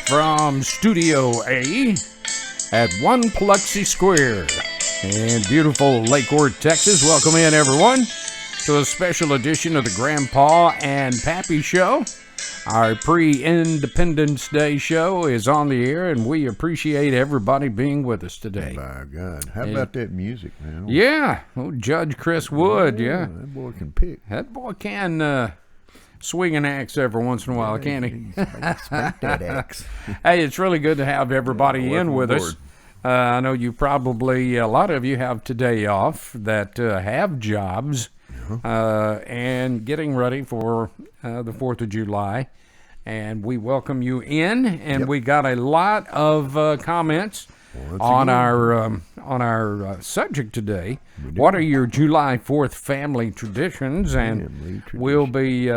from Studio A at One Biloxi Square in beautiful Lake Worth, Texas. Welcome in, everyone, to a special edition of the Grandpa and Pappy Show. Our pre-Independence Day show is on the air, and we appreciate everybody being with us today. My God. How about that music, man? Yeah. Oh, Judge Chris Wood, yeah. That boy can pick. That boy can swing an axe every once in a while, can't he? Spank that axe. Hey, it's really good to have everybody in with us. aboard. I know you probably, a lot of you have today off that have jobs and getting ready for the 4th of July. And we welcome you in, and we got a lot of comments on our subject today. What are your July 4th family traditions? And we'll be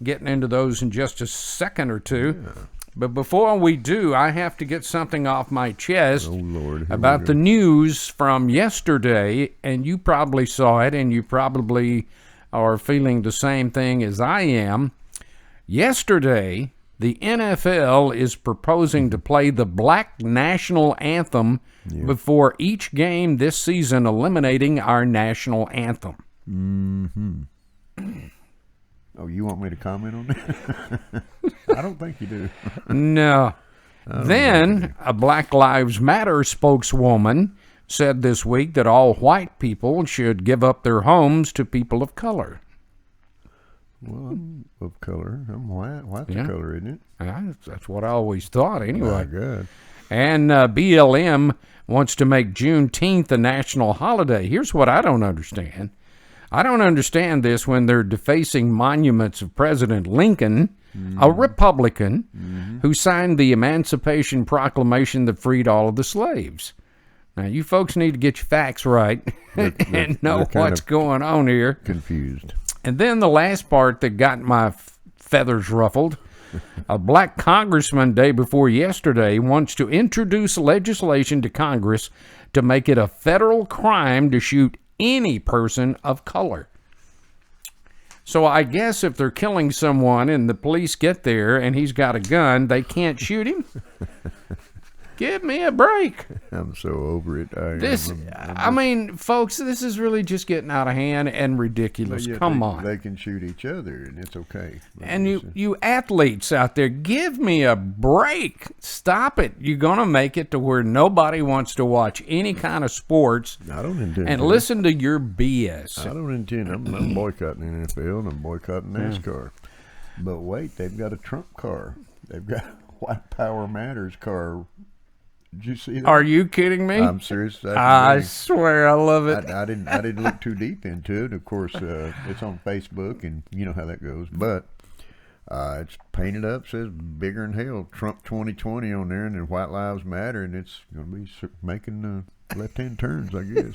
getting into those in just a second or two. Yeah. But before we do, I have to get something off my chest about the news from yesterday, and you probably saw it, and you probably are feeling the same thing as I am. Yesterday, the NFL is proposing to play the Black National Anthem before each game this season, eliminating our national anthem. Mm-hmm. Oh, you want me to comment on that? I don't think you do. No. Then, a Black Lives Matter spokeswoman said this week that all white people should give up their homes to people of color. Well, I'm of color. I'm white. White's a color, isn't it? That's what I always thought, anyway. My God. And BLM wants to make Juneteenth a national holiday. Here's what I don't understand. I don't understand this when they're defacing monuments of President Lincoln, a Republican, who signed the Emancipation Proclamation that freed all of the slaves. Now, you folks need to get your facts right and know what's going on here. Confused. And then the last part that got my feathers ruffled, a black congressman day before yesterday wants to introduce legislation to Congress to make it a federal crime to shoot any person of color. So I guess if they're killing someone and the police get there and he's got a gun, they can't shoot him? Give me a break. I'm so over it. I mean, folks, this is really just getting out of hand and ridiculous. Come on. They can shoot each other, and it's okay. And you athletes out there, give me a break. Stop it. You're going to make it to where nobody wants to watch any kind of sports. I don't intend and listen to your BS. I don't intend. I'm boycotting the NFL, and I'm boycotting NASCAR. But wait, they've got a Trump car. They've got a White Power Matters car. Did you see that? Are you kidding me? I'm serious. I swear I love it. I didn't look too deep into it. Of course, it's on Facebook, and you know how that goes. But it's painted up, says bigger than hell, Trump 2020 on there, and then White Lives Matter, and it's going to be making left-hand turns, I guess.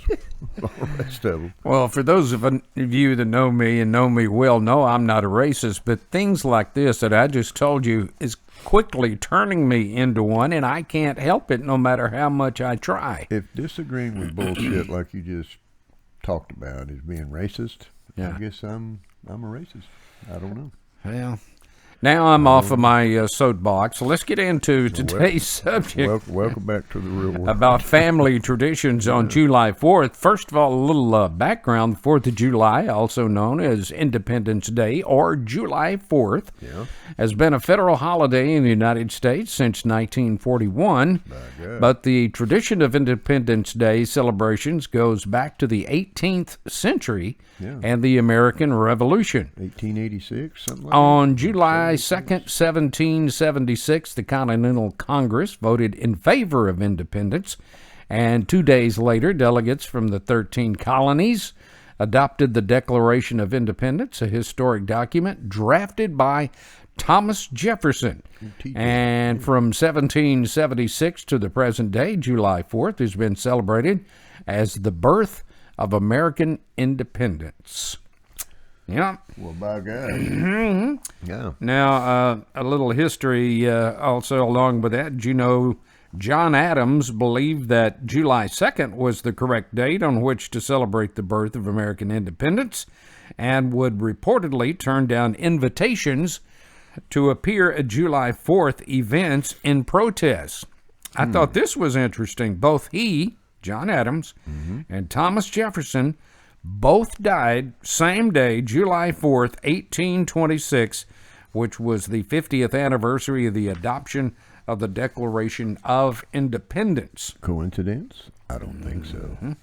All the rest of them. Well, for those of you that know me and know me well, know I'm not a racist, but things like this that I just told you is quickly turning me into one, and I can't help it no matter how much I try. If disagreeing with bullshit like you just talked about is being racist, I guess I'm a racist. I don't know. Well, now I'm off of my soapbox. So let's get into today's subject. Welcome back to the real world. About family traditions on July 4th. First of all, a little background. The 4th of July, also known as Independence Day or July 4th, has been a federal holiday in the United States since 1941. But the tradition of Independence Day celebrations goes back to the 18th century and the American Revolution. 1886, something like that? On July 2nd, 1776, the Continental Congress voted in favor of independence, and 2 days later, delegates from the 13 colonies adopted the Declaration of Independence, a historic document drafted by Thomas Jefferson. And from 1776 to the present day, July 4th has been celebrated as the birth of American independence. Yeah. Well, by God. Yeah. Now, a little history also along with that. Did you know John Adams believed that July 2nd was the correct date on which to celebrate the birth of American independence and would reportedly turn down invitations to appear at July 4th events in protest. I thought this was interesting. Both he, John Adams, and Thomas Jefferson both died same day, July 4th, 1826, which was the 50th anniversary of the adoption of the Declaration of Independence. Coincidence? I don't think so.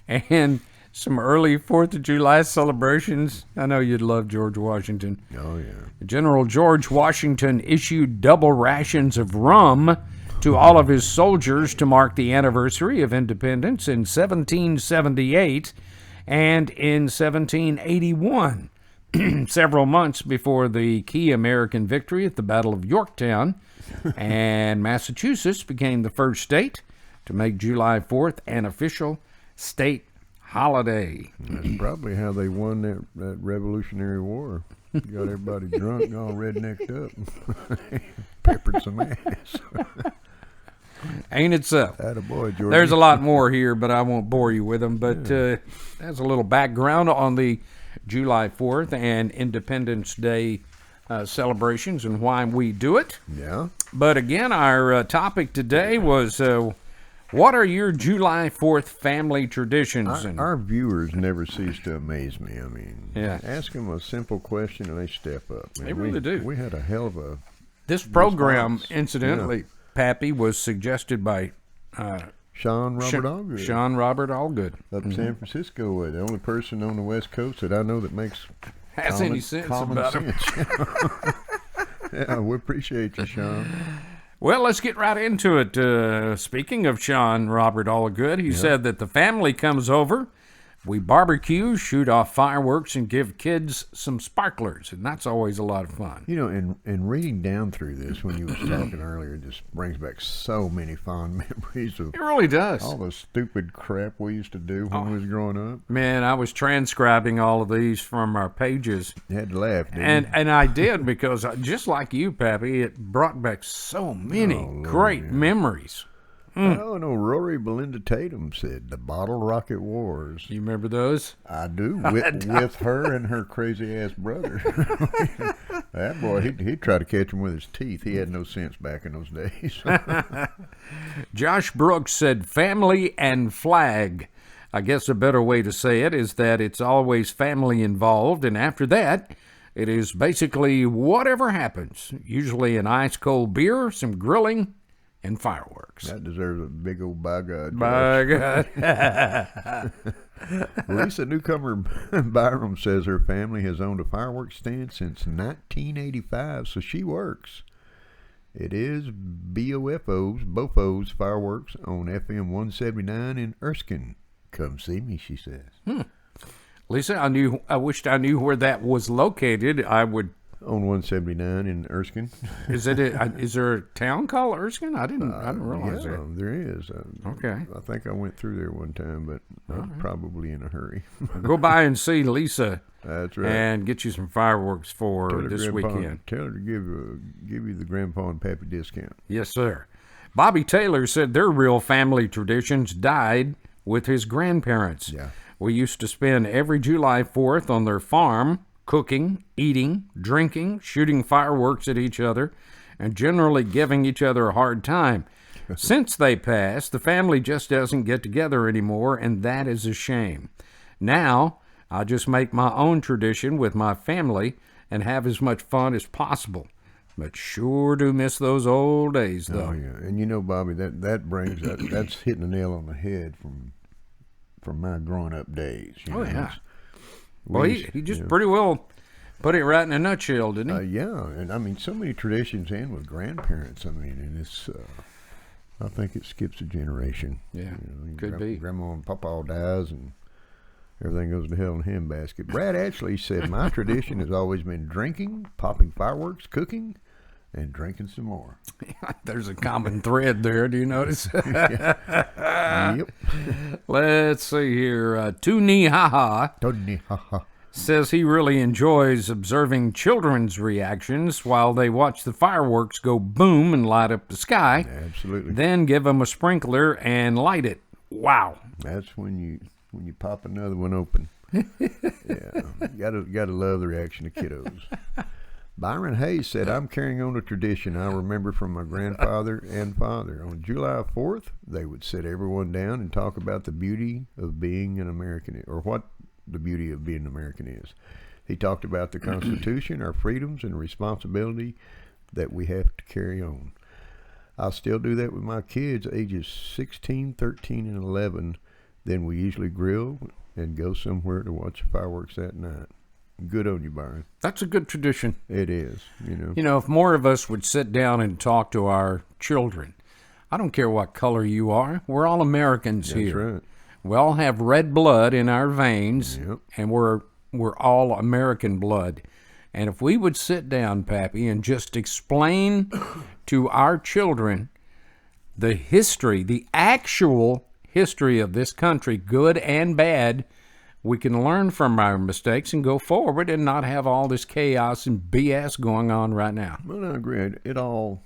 And some early 4th of July celebrations. I know you'd love George Washington. Oh, yeah. General George Washington issued double rations of rum to all of his soldiers to mark the anniversary of independence in 1778 and in 1781. Several months before the key American victory at the Battle of Yorktown, and Massachusetts became the first state to make July 4th an official state holiday. That's probably how they won that Revolutionary War. Got everybody drunk and all rednecked up. Peppered some ass. Ain't it so? Attaboy, George. There's a lot more here, but I won't bore you with them. But that's a little background on the July 4th and Independence Day celebrations and why we do it. Yeah. But again, our topic today was what are your July 4th family traditions? Our viewers never cease to amaze me. I mean, Yeah. ask them a simple question and they step up. Man, They really do. We had a hell of a This program, response. incidentally, Pappy, was suggested by Sean Robert Allgood. Sean Robert Allgood. Up in San Francisco, the only person on the West Coast that I know that makes Has any sense common about him. sense. Yeah, we appreciate you, Sean. Well, let's get right into it. Speaking of Sean Robert Allgood, he said that the family comes over, we barbecue, shoot off fireworks, and give kids some sparklers, and that's always a lot of fun. You know, and reading down through this when you was talking earlier, it just brings back so many fond memories of It really does. all the stupid crap we used to do when we was growing up. Man, I was transcribing all of these from our pages, You had to laugh, didn't you? and I did because just like you, Pappy, it brought back so many Lord, great memories. Oh, no, Rory Belinda Tatum said, the Bottle Rocket Wars. You remember those? I do, with her and her crazy-ass brother. That boy, he'd try to catch him with his teeth. He had no sense back in those days. Josh Brooks said family and flag. I guess a better way to say it is that it's always family involved, and after that, it is basically whatever happens. Usually an ice-cold beer, some grilling, and fireworks. That deserves a big old by God. By God. Lisa Newcomer Byram says her family has owned a fireworks stand since 1985, so she works. It is BOFO's Fireworks on FM 179 in Erskine. Come see me, she says. Lisa, I wished I knew where that was located. I would. On 179 in Erskine. Is there a town called Erskine? I didn't realize Yeah, that. there is. Okay. I think I went through there one time, but I was probably in a hurry. Go by and see Lisa That's right. and get you some fireworks for Tell her this Grandpa- weekend. Tell her to give you the Grandpa and Pappy discount. Yes, sir. Bobby Taylor said their real family traditions died with his grandparents. Yeah. We used to spend every July 4th on their farm, cooking, eating, drinking, shooting fireworks at each other, and generally giving each other a hard time. Since they passed, the family just doesn't get together anymore, and that is a shame. Now, I just make my own tradition with my family and have as much fun as possible. But sure do miss those old days, though. Oh yeah, and you know, Bobby, that brings that's hitting the nail on the head from my growing up days. You know, yeah. it's- Well, we he used- just you know, pretty well put it right in a nutshell, didn't he? yeah, and I mean, so many traditions end with grandparents. I mean, and it's I think it skips a generation. Yeah, you know, could be. Grandma and Papa all dies and everything goes to hell in a handbasket. Brad actually said my tradition has always been drinking, popping fireworks, cooking, and drinking some more. There's a common thread there. Do you notice? Yep. Let's see here. Tuni Haha Tony, ha ha. says he really enjoys observing children's reactions while they watch the fireworks go boom and light up the sky. Absolutely. Then give them a sprinkler and light it. Wow. That's when you pop another one open. Yeah, gotta love the reaction of kiddos. Byron Hayes said, I'm carrying on a tradition I remember from my grandfather and father. On July 4th, they would sit everyone down and talk about the beauty of being an American, or what the beauty of being an American is. He talked about the Constitution, our freedoms, and responsibility that we have to carry on. I still do that with my kids, ages 16, 13, and 11. Then we usually grill and go somewhere to watch fireworks that night. Good on you, Byron. That's a good tradition. It is, you know. You know, if more of us would sit down and talk to our children, I don't care what color you are, we're all Americans That's here. right. We all have red blood in our veins, Yep. and we're all American blood. And if we would sit down, Pappy, and just explain to our children the history, the actual history of this country, good and bad, we can learn from our mistakes and go forward and not have all this chaos and BS going on right now. Well, I agree. It all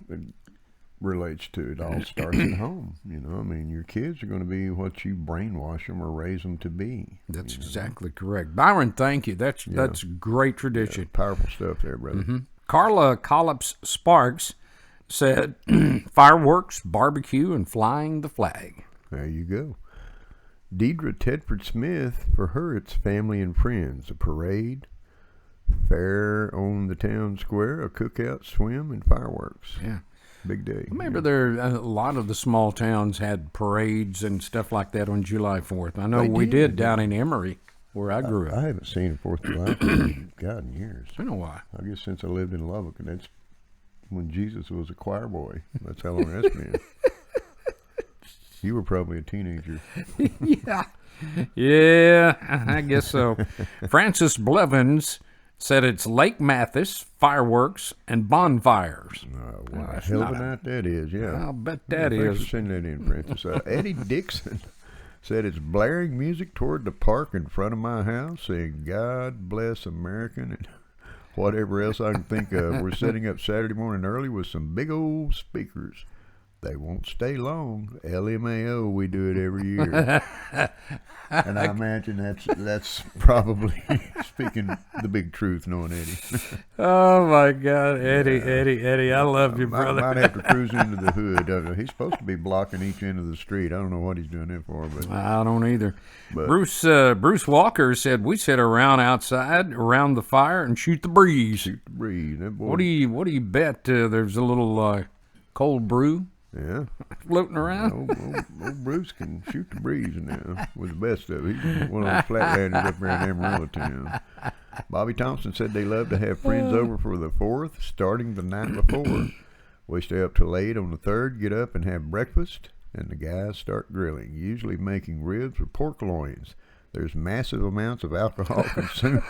relates to, it all starts at home. You know, I mean, your kids are going to be what you brainwash them or raise them to be. That's exactly correct. Byron, thank you. That's great tradition. Powerful stuff there, brother. Carla Collops Sparks said, fireworks, barbecue, and flying the flag. There you go. Deidre Tedford Smith, for her, it's family and friends, a parade, fair on the town square, a cookout, swim, and fireworks. Yeah. Big day. Remember, there a lot of the small towns had parades and stuff like that on July 4th. I know They we did. did down in Emory, where I grew up. I haven't seen a 4th of July God in years. I know why. I guess since I lived in Lubbock, and that's when Jesus was a choir boy. That's how long that's been. You were probably a teenager. Yeah, I guess so. Francis Blevins said it's Lake Mathis, fireworks, and bonfires. What a that's hell of not a night that is, yeah. I'll bet that Thanks is. for sending that in, Francis. Eddie Dixon said it's blaring music toward the park in front of my house, saying, God bless American, and whatever else I can think of. We're setting up Saturday morning early with some big old speakers. They won't stay long. LMAO, we do it every year. And I imagine that's probably speaking the big truth, knowing Eddie. Oh, my God. Eddie, I love you, I brother. might have to cruise into the hood. He's supposed to be blocking each end of the street. I don't know what he's doing it for, but I don't either. But- Bruce Walker said we sit around outside around the fire and shoot the breeze. shoot the breeze. That boy, What do you bet there's a little cold brew yeah. floating around? Old Bruce can shoot the breeze now with the best of it. He's one of those flatlanders up there in Amarillo town. Bobby Thompson said they love to have friends over for the 4th, starting the night before. We stay up till late on the 3rd, get up and have breakfast, and the guys start grilling, usually making ribs or pork loins. There's massive amounts of alcohol consumed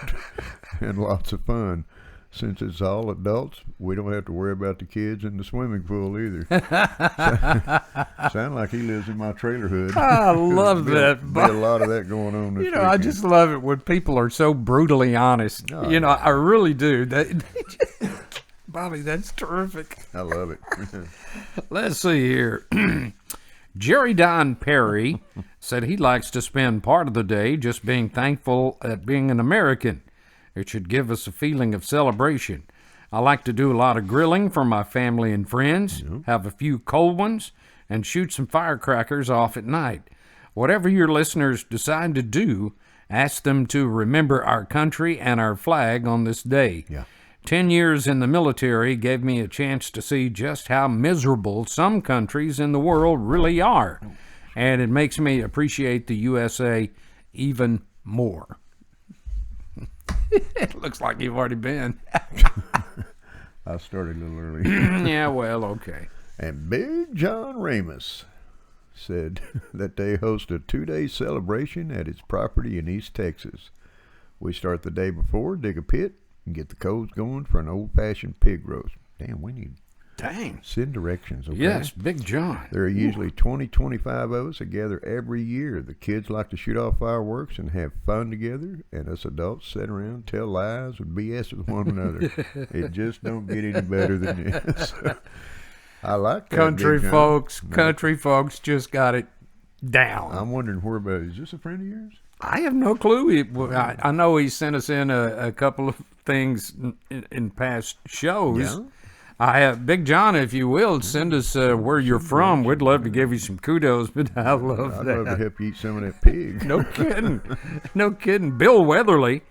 and lots of fun. Since it's all adults, we don't have to worry about the kids in the swimming pool either. Sound like he lives in my trailer hood. I love that. Be a lot of that going on this I weekend. just love it when people are so brutally honest. Oh, I really do. Bobby, that's terrific. I love it. Let's see here. Jerry Don Perry said he likes to spend part of the day just being thankful at being an American. It should give us a feeling of celebration. I like to do a lot of grilling for my family and friends, have a few cold ones, and shoot some firecrackers off at night. Whatever your listeners decide to do, ask them to remember our country and our flag on this day. Yeah. 10 years in the military gave me a chance to see just how miserable some countries in the world really are, and it makes me appreciate the USA even more. It looks like you've already been. I started a little early. Yeah, well, okay. And Big John Ramus said that they host a 2-day celebration at his property in East Texas. We start the day before, dig a pit, and get the coals going for an old-fashioned pig roast. Damn, we need Dang. send directions, okay? Yes, Big John. There are usually 25 of us that gather every year. The kids like to shoot off fireworks and have fun together, and us adults sit around, tell lies, and BS with one another. It just don't get any better than this. I like that. Country Big John. folks just got it down. I'm wondering where about. Is this a friend of yours? I have no clue. I know he sent us in a couple of things in past shows. Yeah. I have Big John, if you will, send us where you're from. We'd love to give you some kudos, but I love I'd that. love to help you eat some of that pig. No kidding. No kidding. Bill Weatherly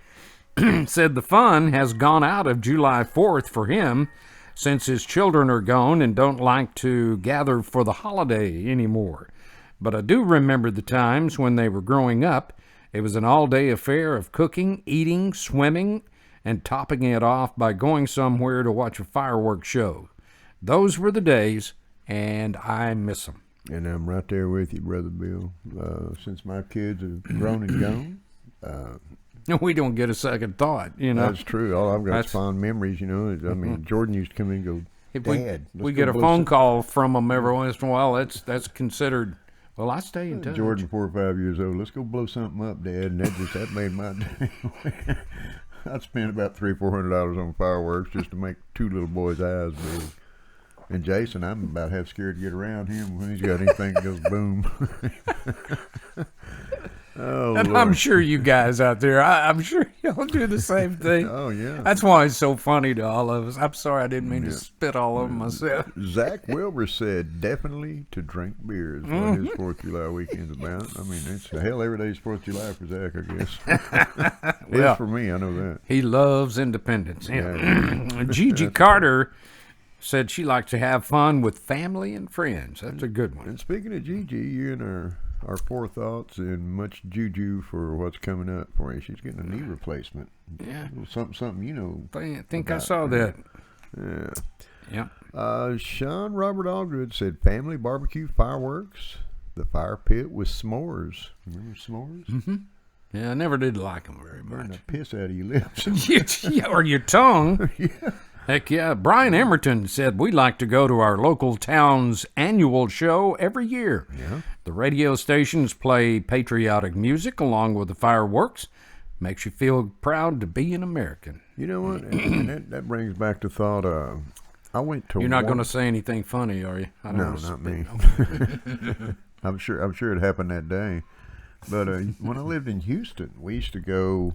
said the fun has gone out of July 4th for him since his children are gone and don't like to gather for the holiday anymore. But I do remember the times when they were growing up. It was an all-day affair of cooking, eating, swimming, and topping it off by going somewhere to watch a fireworks show. Those were the days, and I miss them. And I'm right there with you, Brother Bill. Since my kids have grown and gone, We don't get a second thought, you know. that's true. All I've got That's- is fond memories, you know. I mean, Jordan used to come in and go, If Dad, we let's get go a blow phone some-" call from them every once in a while, that's considered. Well, I stay in touch. Jordan, 4 or 5 years old. Let's go blow something up, Dad. And that made my day. I'd spend about $300-400 on fireworks just to make 2 little boys' eyes big. And Jason, I'm about half scared to get around him when he's got anything that goes boom. Oh, And Lord. I'm sure you guys out there, I'm sure y'all do the same thing. Oh, yeah. That's why it's so funny to all of us. I'm sorry I didn't mean to spit all over myself. Zach Wilbur said definitely to drink beer is what his 4th of July weekend's about. I mean, it's hell every day's 4th of July for Zach, I guess. It Well, is for me, I know that. He loves independence. Yeah. Gigi Carter said she likes to have fun with family and friends. That's a good one. And speaking of Gigi, you and our forethoughts and much juju for what's coming up for you. She's getting a knee replacement. Yeah. Something, you know. I think I saw that. Yeah. Yeah. Sean Robert Allgood said family barbecue fireworks, the fire pit with s'mores. Remember s'mores? Mm-hmm. Yeah, I never did like them very Burn much. the piss out of your lips. Yeah, or your tongue. Yeah. Heck yeah. Brian Emerton said, we like to go to our local town's annual show every year. Yeah. The radio stations play patriotic music along with the fireworks. Makes you feel proud to be an American. You know what? And that brings back the thought. I went to. You're not one- going to say anything funny, are you? I don't No, wanna not spit me. I'm sure it happened that day. But when I lived in Houston, we used to go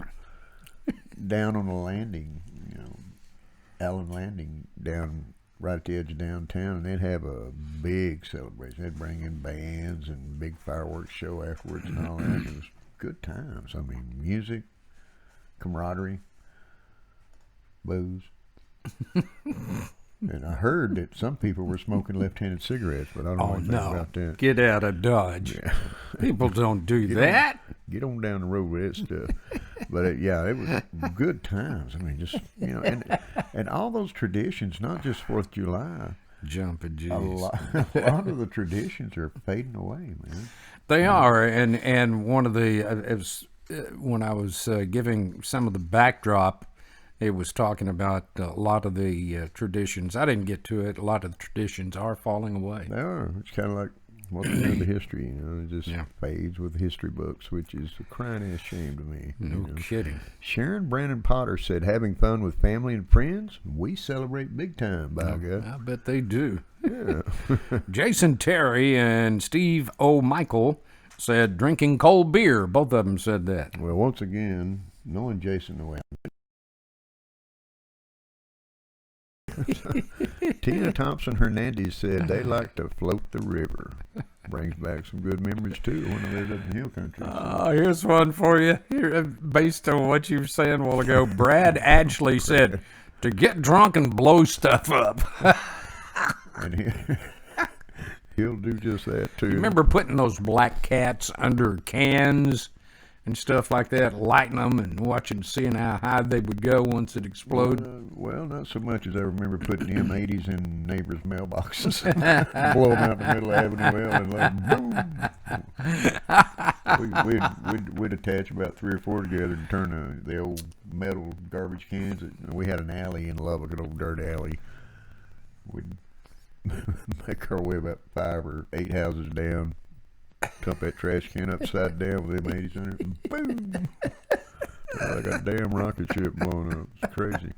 down on the landing, you know, Allen Landing, down right at the edge of downtown, and they'd have a big celebration. They'd bring in bands and big fireworks show afterwards and all that. It was good times. I mean, music, camaraderie, booze. And I heard that some people were smoking left-handed cigarettes, but I don't know Oh, anything no. about that. Get out of Dodge. Yeah. People don't do Get that. Get on down the road with that stuff. But it was good times. I mean, just, you know, and all those traditions, not just 4th of July. Jumping A Jesus. lot of the traditions are fading away, man. They are, and one of the it was, when I was giving some of the backdrop, it was talking about a lot of the traditions. I didn't get to it. A lot of the traditions are falling away. They are. It's kind of like what's in the history, you know. It just Yeah. fades with history books, which is a crying ass shame to me. you No know. kidding. Sharon Brandon Potter said, having fun with family and friends, we celebrate big time, by God. I bet they do. Yeah. Jason Terry and Steve O'Michael said drinking cold beer. Both of them said that. Well, once again, knowing Jason the way Tina Thompson Hernandez said they like to float the river. Brings back some good memories too when I lived up in Hill Country. Here's one for you. Here, based on what you were saying a while ago, Brad Ashley said to get drunk and blow stuff up. And he'll do just that too. Remember putting those black cats under cans and stuff like that, lighting them and seeing how high they would go once it exploded? Well, not so much as I remember putting M80s in neighbors' mailboxes, blow them out the middle of Avenue L, and like boom. We'd attach about 3 or 4 together and turn the old metal garbage cans. We had an alley in Lubbock, an old dirt alley. We'd make our way about 5 or 8 houses down, dump that trash can upside down with M80s in it, and boom! Like a damn rocket ship blowing up. It's crazy.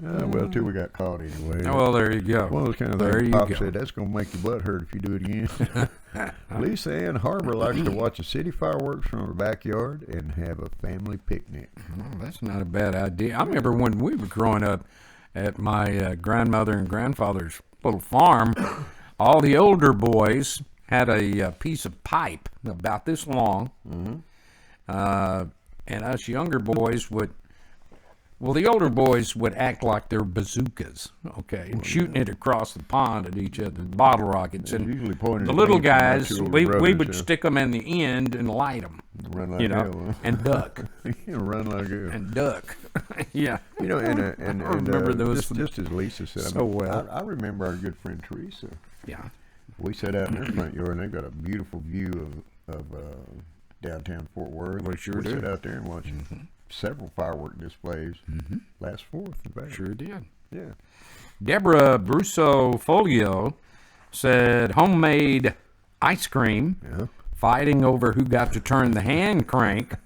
Well, till we got caught anyway. Well, there you go. One of those kind of There things you Pop go. said, that's going to make your butt hurt if you do it again. Lisa Ann Harbor likes to watch the city fireworks from her backyard and have a family picnic. Well, that's not a bad idea. I remember when we were growing up at my grandmother and grandfather's little farm, all the older boys had a piece of pipe about this long, and us younger boys would, well, the older boys would act like they're bazookas, okay, and shooting it across the pond at each other, bottle rockets. And Usually pointed the at little me from my guys, two older we brothers, would yeah. stick them in the end and light them, Run like you know, hell, huh? and duck, Run like hell. and duck. Yeah. You know, and I remember those just as Lisa said, so well. I remember our good friend Teresa. Yeah. We sat out in their front yard, and they've got a beautiful view of downtown Fort Worth. We sure we do. sat out there and watched several firework displays last 4th, in fact. Sure did. Yeah. Deborah Brusso Folio said homemade ice cream, Yeah. fighting over who got to turn the hand crank,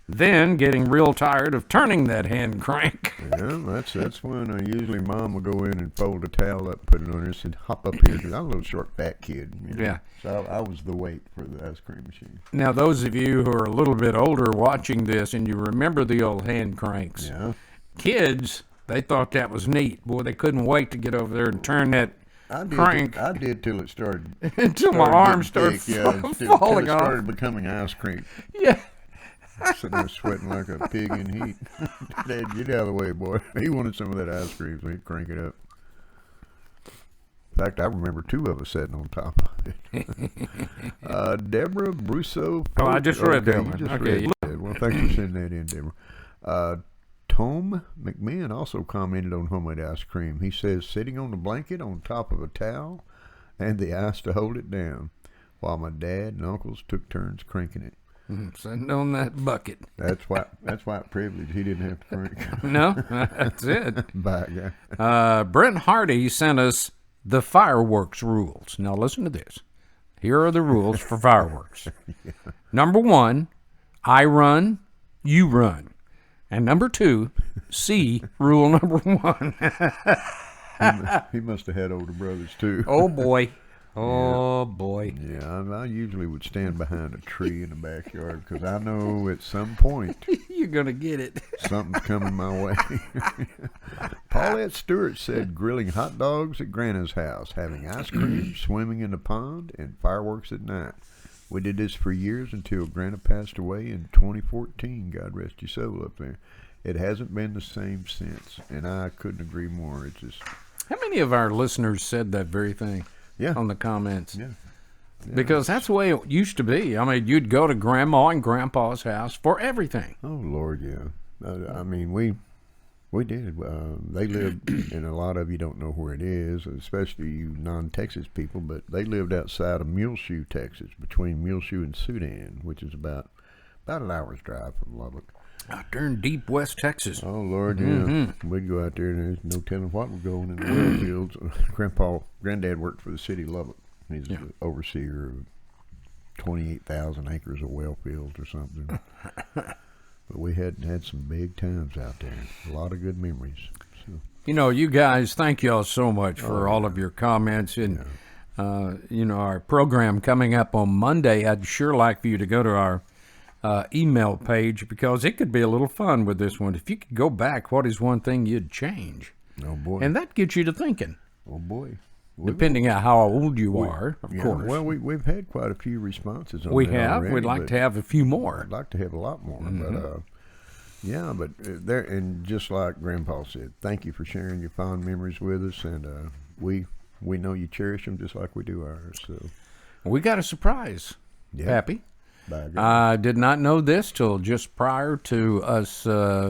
then getting real tired of turning that hand crank. Yeah, that's when usually Mom will go in and fold a towel up, put it on her, and said, hop up here. 'Cause I'm a little short, fat kid. You know? Yeah. So I was the weight for the ice cream machine. Now, those of you who are a little bit older watching this and you remember the old hand cranks, Yeah. kids, they thought that was neat. Boy, they couldn't wait to get over there and turn that crank I did till it started. until my arms started till falling it off. started becoming ice cream. Yeah. Sitting there sweating like a pig in heat. Dad, get out of the way, boy. He wanted some of that ice cream, so he'd crank it up. In fact, I remember 2 of us sitting on top of it. Deborah Brusso. Oh, I just read that you one. just Okay. read that. Well, thanks for sending that in, Deborah. Tom McMahon also commented on homemade ice cream. He says, sitting on the blanket on top of a towel and the ice to hold it down, while my dad and uncles took turns cranking it. Sitting on that bucket. That's white privilege. He didn't have to crank. No, that's it. Bye, guy. Brent Hardy sent us the fireworks rules. Now listen to this. Here are the rules for fireworks. Number 1, I run, you run. And number 2, C, rule number 1. He must have had older brothers too. Oh boy. Oh boy. Yeah, I usually would stand behind a tree in the backyard because I know at some point You're going to get it. something's coming my way. Paulette Stewart said grilling hot dogs at Grandma's house, having ice cream, swimming in the pond, and fireworks at night. We did this for years until Grandma passed away in 2014. God rest your soul up there. It hasn't been the same since, and I couldn't agree more. It's just, How many of our listeners said that very thing yeah, on the comments? yeah. Because that's the way it used to be. I mean, you'd go to Grandma and Grandpa's house for everything. Oh Lord, yeah. I mean, we did. They lived, and a lot of you don't know where it is, especially you non-Texas people. But they lived outside of Muleshoe, Texas, between Muleshoe and Sudan, which is about an hour's drive from Lubbock. Out there in deep West Texas. Oh Lord, yeah. We'd go out there, and there's no telling what was going in the oil fields. Granddad worked for the city of Lubbock. He's the overseer of 28,000 acres of well fields or something. But we had some big times out there. A lot of good memories. So, You know, you guys, thank y'all so much for all of your comments. And, you know, our program coming up on Monday, I'd sure like for you to go to our email page because it could be a little fun with this one. If you could go back, what is one thing you'd change? oh boy. And that gets you to thinking, Oh boy. depending on how old you are, of Yeah, course. well, we've had quite a few responses on We that have. already, We'd like but to have a few more. I'd like to have a lot more, but yeah, but there, and just like Grandpa said, thank you for sharing your fond memories with us, and we know you cherish them just like we do ours. So, We got a surprise, Pappy. bye, guys. I did not know this till just prior to us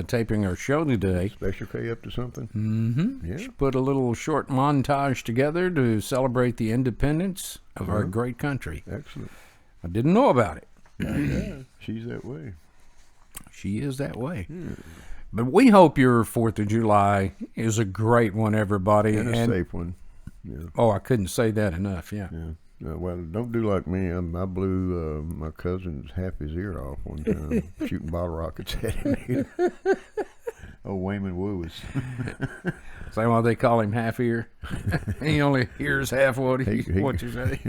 taping our show today. Special K up to something? Mm-hmm. Yeah. Put a little short montage together to celebrate the independence of our great country. Excellent. I didn't know about it. Yeah, she's that way. She is that way. But we hope your 4th of July is a great one, everybody. And a safe one. Yeah. Oh, I couldn't say that enough, yeah. Well, don't do like me. I blew my cousin's half his ear off one time shooting bottle rockets at him. Oh, Wayman Lewis. Is that why they call him half ear? He only hears half what what you say.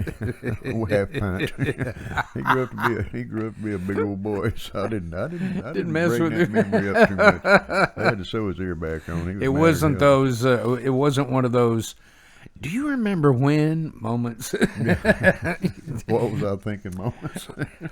Half pint. He grew up to be a big old boy, so I didn't mess bring with that him. memory up too much. I had to sew his ear back on. He was It mad wasn't as hell. those. It wasn't one of those. Do you remember when moments? What was I thinking, moments?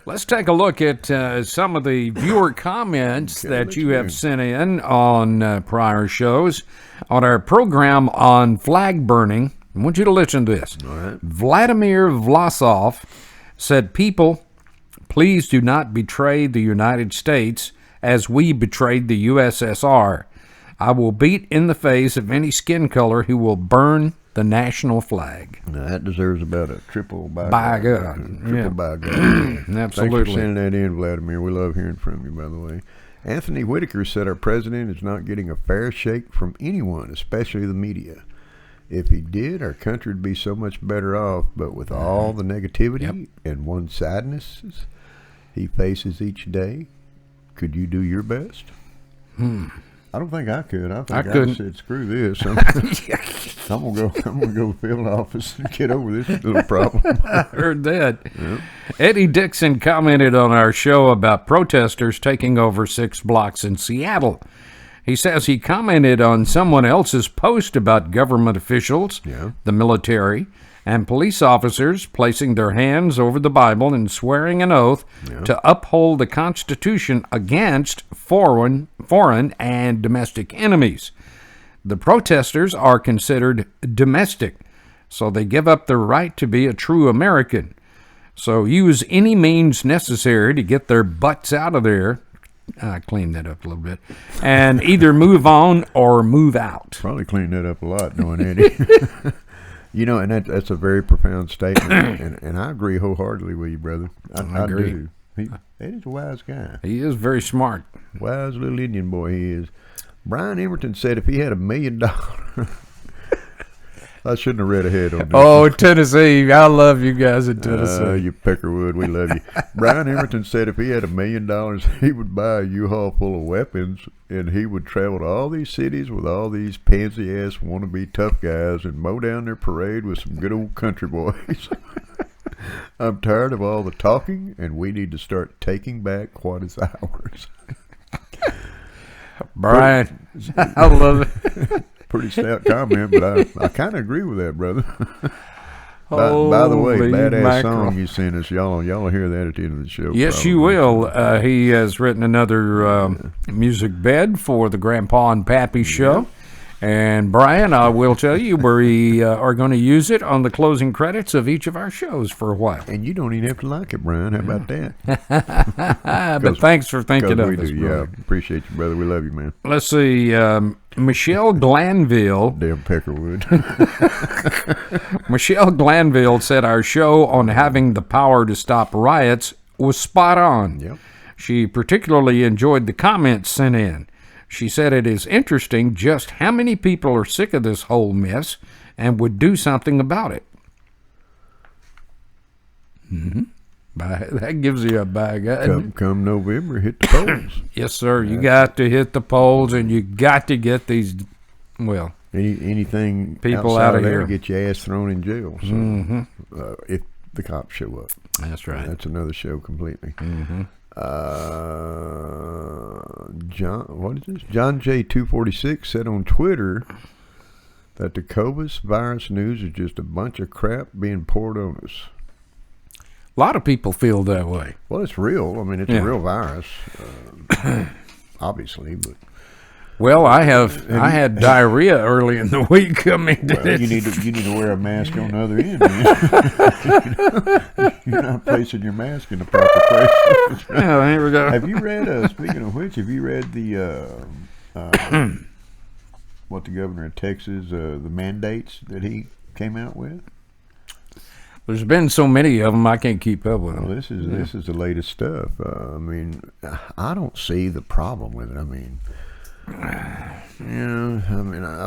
Let's take a look at some of the viewer comments Okay, that let's you do. have sent in on prior shows. On our program on flag burning, I want you to listen to this. All right. Vladimir Vlasov said, "People, please do not betray the United States as we betrayed the USSR. I will beat in the face of any skin color who will burn the national flag." Now, that deserves about a triple by By God. God. Triple Yeah. by God. Thanks for Absolutely. sending that in, Vladimir. We love hearing from you, by the way. Anthony Whitaker said our president is not getting a fair shake from anyone, especially the media. If he did, our country would be so much better off, but with all the negativity and one-sidedness he faces each day, could you do your best? I don't think I could. I think I I couldn't. said, screw this. I'm gonna go to the field office and get over this little problem. I heard that. Eddie Dixon commented on our show about protesters taking over 6 blocks in Seattle. He says he commented on someone else's post about government officials, Yeah. the military, and police officers placing their hands over the Bible and swearing an oath to uphold the Constitution against foreign and domestic enemies. The protesters are considered domestic, so they give up their right to be a true American. So use any means necessary to get their butts out of there. I cleaned that up a little bit. And either move on or move out. Probably cleaned that up a lot, knowing Eddie. You know, and that's a very profound statement, and I agree wholeheartedly with you, brother. I agree. do. Eddie's a wise guy. He is very smart. Wise little Indian boy he is. Brian Emerton said if he had $1 million, I shouldn't have read ahead on this. Oh, Tennessee. I love you guys in Tennessee. You Peckerwood, we love you. Brian Emerton said if he had $1 million, he would buy a U-Haul full of weapons, and he would travel to all these cities with all these pansy-ass wannabe tough guys and mow down their parade with some good old country boys. I'm tired of all the talking, and we need to start taking back what is ours. Brian, I love it. Pretty stout comment, but I kind of agree with that, brother. By the way, Holy badass mackerel. song you sent us. Y'all will hear that at the end of the show. Yes, probably. you will. He has written another music bed for the Grandpa and Pappy show. And, Brian, I will tell you, we are going to use it on the closing credits of each of our shows for a while. And you don't even have to like it, Brian. How about that? But thanks for thinking we of us, do, brother. yeah. Appreciate you, brother. We love you, man. Let's see. Michelle Glanville. Damn Peckerwood. Michelle Glanville said our show on having the power to stop riots was spot on. Yep. She particularly enjoyed the comments sent in. She said it is interesting just how many people are sick of this whole mess and would do something about it. That gives you a bag. Come November, hit the polls. Yes, sir. You got to hit the polls, and you got to get these, well, Anything people outside out of there here. to get your ass thrown in jail. So, if the cops show up, that's right. that's another show completely. What is this? John J246 said on Twitter that the COVID virus news is just a bunch of crap being poured on us. A lot of people feel that way. Well, it's real. I mean, it's Yeah. a real virus, obviously. But Well, I had diarrhea early in the week. I mean, well, you need to wear a mask on the other end, man. You're not placing your mask in the proper place. yeah, here we go. Have you read? Speaking of which, have you read the what the governor of Texas the mandates that he came out with? There's been so many of them, I can't keep up with Well, them. this is the latest stuff. I mean, I don't see the problem with it. I mean, I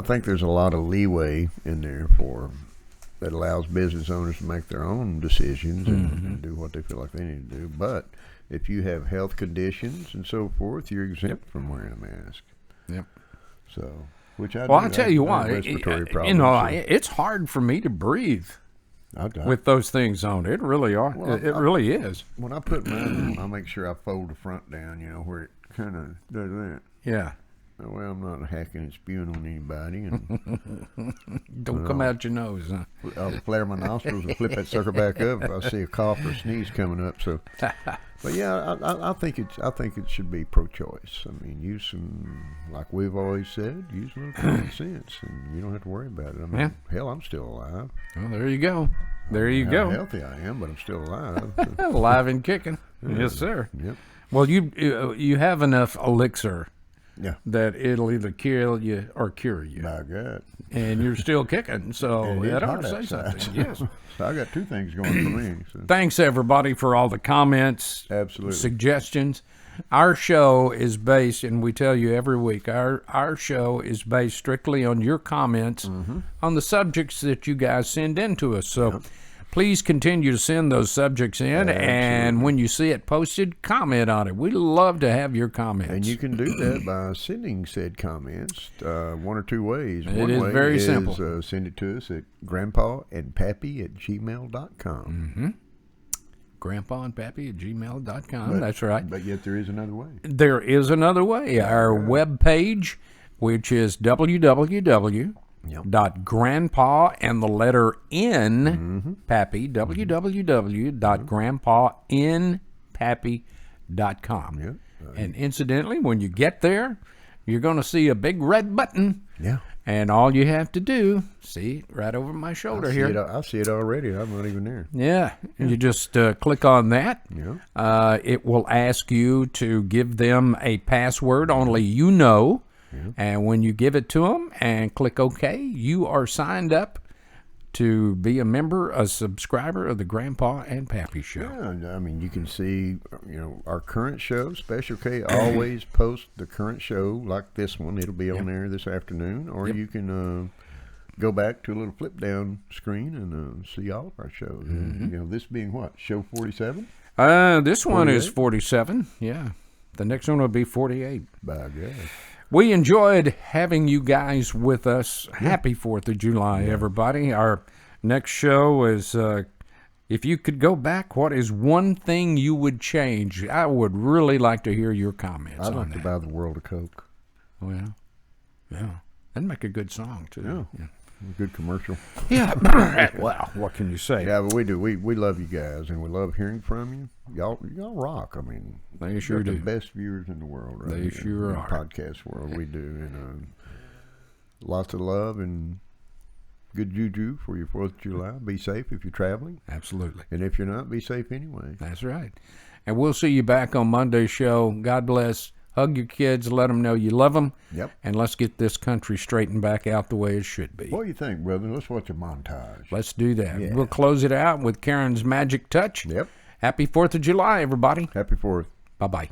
think there's a lot of leeway in there that allows business owners to make their own decisions and do what they feel like they need to do. But if you have health conditions and so forth, you're exempt from wearing a mask. Yep. So, which I Well, do. I'll tell you I have what, respiratory you problems. know, so it's hard for me to breathe I with those things on. It really are. Well, It really is. when I put mine on, I make sure I fold the front down, where it kind of does that. Yeah. That way I'm not hacking and spewing on anybody. And Don't come out your nose, huh? I'll flare my nostrils and flip that sucker back up if I see a cough or sneeze coming up. So, but yeah, I think it should be pro-choice. I mean, use some, like we've always said, use a little common sense, and you don't have to worry about it. I mean, hell, I'm still alive. Well, there you go. There you How go. healthy I am, but I'm still alive. So, Alive and kicking. Yes, sir. yep. Well, you have enough elixir Yeah. that it'll either kill you or cure you, My God. and you're still kicking. So And it that is ought to hot say outside. something. Yes. So I got two things going for me. So. Thanks everybody for all the comments, Absolutely. suggestions. Our show is based, and we tell you every week, our show is based strictly on your comments on the subjects that you guys send in to us. So please continue to send those subjects in, and when you see it posted, comment on it. We love to have your comments. And you can do that by sending said comments one or two ways. It One is way very is, simple. Send it to us at grandpaandpappy@gmail.com. grandpaandpappy@gmail.com. That's right. But yet there is another way. There is another way. Our webpage, which is www.grandpa and the letter N Pappy, www.grandpaandpappy.com. Yep. And incidentally, when you get there, you're going to see a big red button. Yeah. And all you have to do, see, right over my shoulder here. I see it already. I'm not even there. Yeah, you just click on that. Yeah. It will ask you to give them a password only you know. And when you give it to them and click OK, you are signed up to be a member, a subscriber of the Grandpa and Pappy Show. Yeah, I mean, you can see, our current show. Special K always posts the current show like this one. It'll be on there this afternoon. Or you can go back to a little flip down screen and see all of our shows. And, this being what? Show 47? This one is 47. Yeah. The next one will be 48. By God. We enjoyed having you guys with us. Happy 4th of July, everybody. Our next show is, if you could go back, what is one thing you would change? I would really like to hear your comments I'd on like to that. buy the world of Coke. Well, yeah. That'd make a good song, too. Yeah. Good commercial. Yeah. Well, what can you say? Yeah, but we do. We love you guys, and we love hearing from you. Y'all rock. I mean, They sure you're do. the best viewers in the world, right? They sure in are. the podcast world, we do. And lots of love and good juju for your 4th of July. Be safe if you're traveling. Absolutely. And if you're not, be safe anyway. That's right. And we'll see you back on Monday's show. God bless. Hug your kids. Let them know you love them. Yep. And let's get this country straightened back out the way it should be. What do you think, brother? Let's watch a montage. Let's do that. Yeah. We'll close it out with Karen's Magic Touch. Yep. Happy 4th of July, everybody. Happy 4th. Bye-bye.